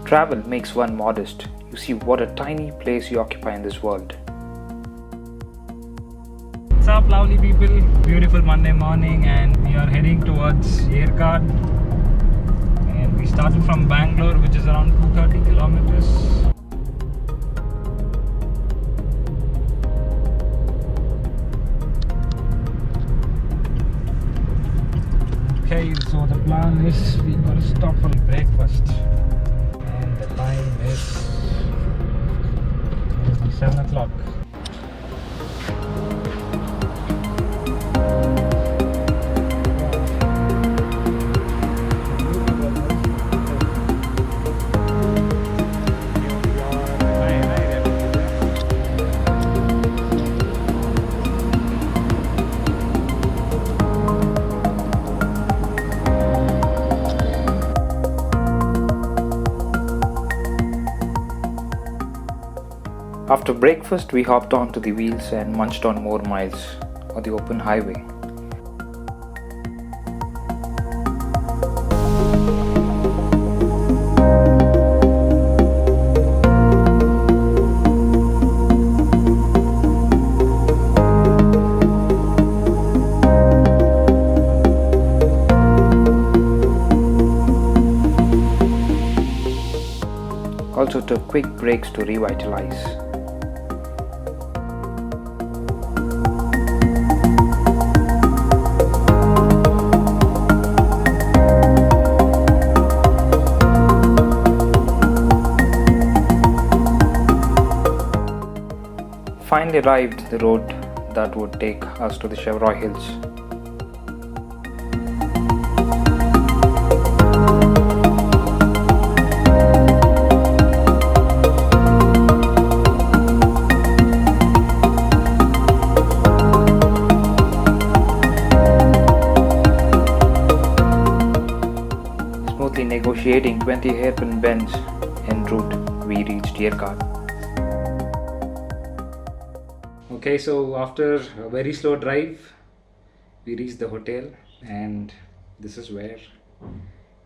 Travel makes one modest. You see what a tiny place you occupy in this world. What's up, lovely people? Beautiful Monday morning, and we are heading towards Yercaud. And we started from Bangalore, which is around 230 kilometers. Okay, so the plan is we gotta stop for breakfast. And the time is 7 o'clock. After breakfast, we hopped onto the wheels and munched on more miles on the open highway. Also took quick breaks to revitalize. Finally arrived the road that would take us to the Shevaroy hills. Smoothly negotiating 20 hairpin bends en route, we reached Yercaud. Okay, so after a very slow drive, we reached the hotel, and this is where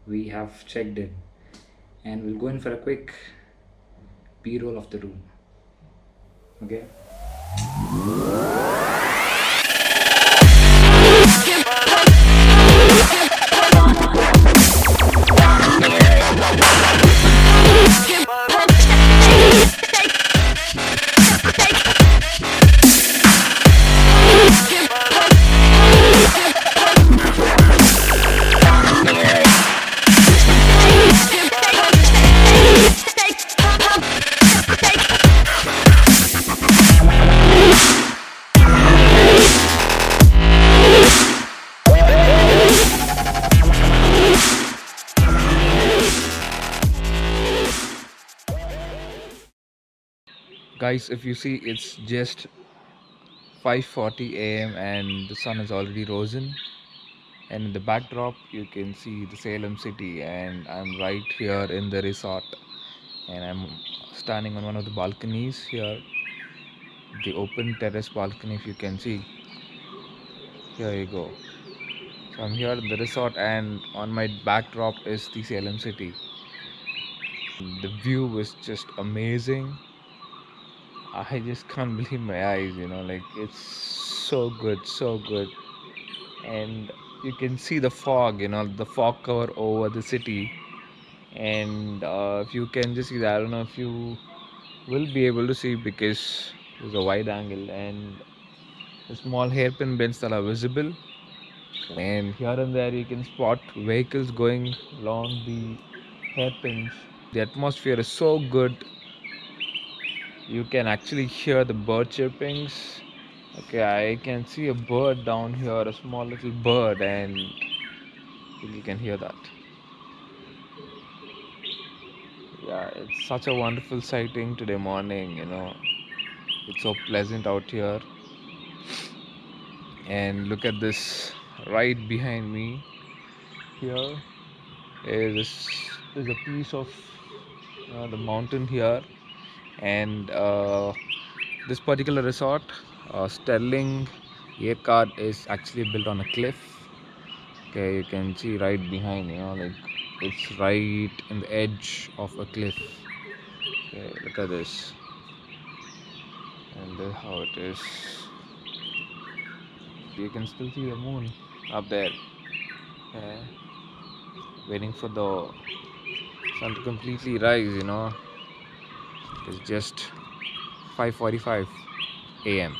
we have checked in, and we'll go in for a quick b-roll of the room. Okay. Guys, if you see, it's just 5:40 a.m. and the sun has already risen, and in the backdrop you can see the Salem city, and I'm right here in the resort, and I'm standing on one of the balconies here, the open terrace balcony. If you can see, here you go. So I'm here in the resort, and on my backdrop is the Salem city. The view is just amazing. I just can't believe my eyes, like it's so good, so good. And you can see the fog, the fog cover over the city. And if you can just see that, I don't know if you will be able to see because there's a wide angle and the small hairpin bends that are visible. And here and there you can spot vehicles going along the hairpins. The atmosphere is so good. You can actually hear the bird chirpings. Okay, I can see a bird down here, a small little bird, and you can hear that. Yeah, it's such a wonderful sighting today morning, It's so pleasant out here. And look at this right behind me. Here is a piece of the mountain here, and this particular resort, Sterling Yercaud, is actually built on a cliff. Okay, you can see right behind, like It's right in the edge of a cliff. Okay, look at this. And how it is. You can still see the moon up there. Okay. Waiting for the sun to completely rise. It's just 5:45 a.m.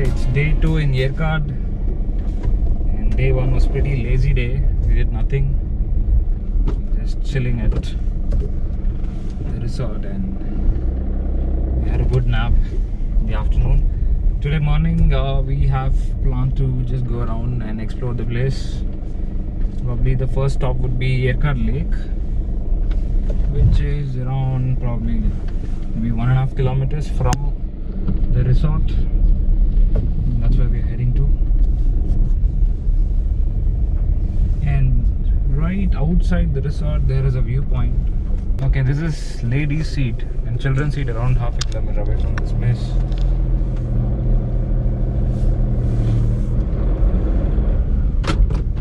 It's day 2 in Yercaud, and day 1 was pretty lazy day. We did nothing, just chilling at the resort, and we had a good nap in the afternoon. Today morning we have planned to just go around and explore the place. Probably the first stop would be Yercaud Lake, which is around probably maybe 1.5 kilometers from the resort. That's where we're heading to. And right outside the resort there is a viewpoint. Okay, this is ladies' seat and children's seat around 0.5 kilometer away from this place.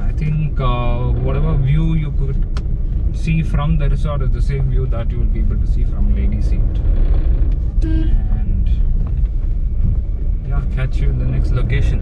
I think whatever view you could see from the resort is the same view that you will be able to see from ladies' seat. And yeah, catch you in the next location.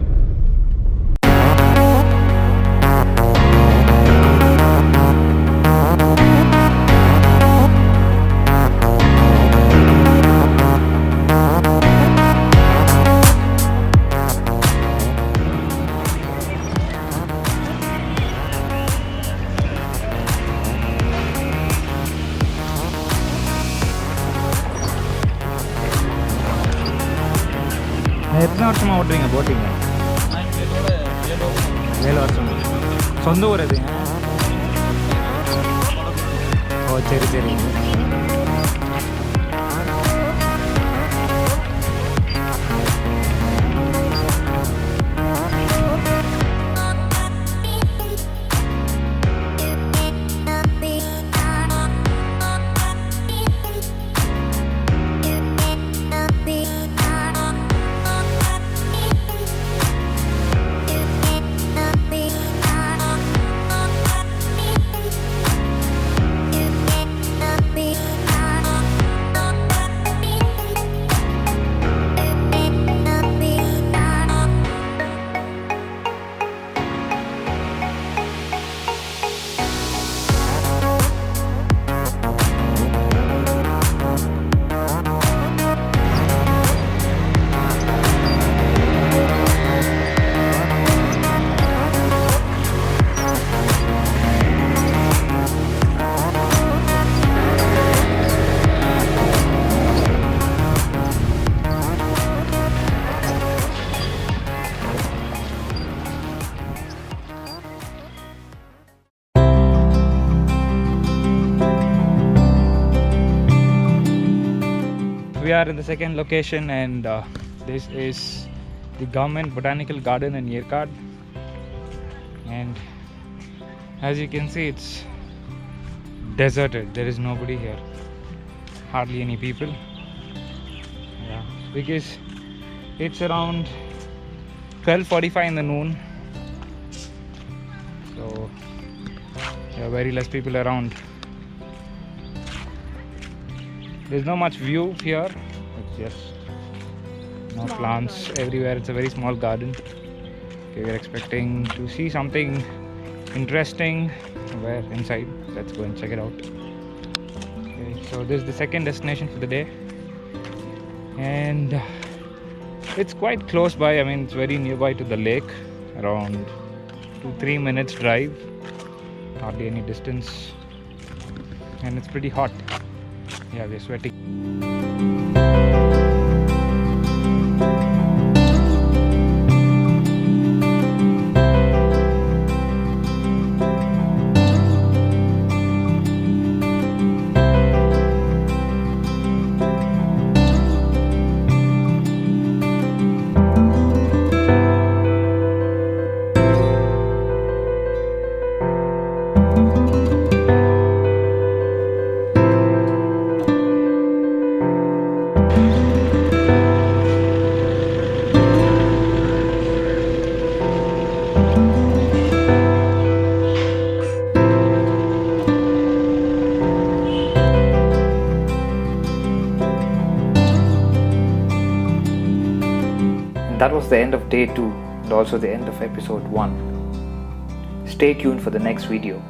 എത്ര വർഷമാ ഓടുறீங்க போட்டிங்க? 7 வருஷம். சொந்த ஊர் எது? ஓ சரி சரி. We are in the second location, and this is the government botanical garden in Yercaud. And as you can see, it's deserted. There is nobody here, hardly any people. Yeah, because it's around 12:45 in the noon, so There are very less people around. There's no much view here. It's just no Small plants garden. everywhere. It's a very small garden. Okay, we're expecting to see something interesting somewhere inside. Let's go and check it out. Okay, so this is the second destination for the day, and it's quite close by. I mean, it's very nearby to the lake, around 2-3 minutes drive, hardly any distance, and it's pretty hot. Yeah, we're sweating. That was the end of day 2 and also the end of episode 1. Stay tuned for the next video.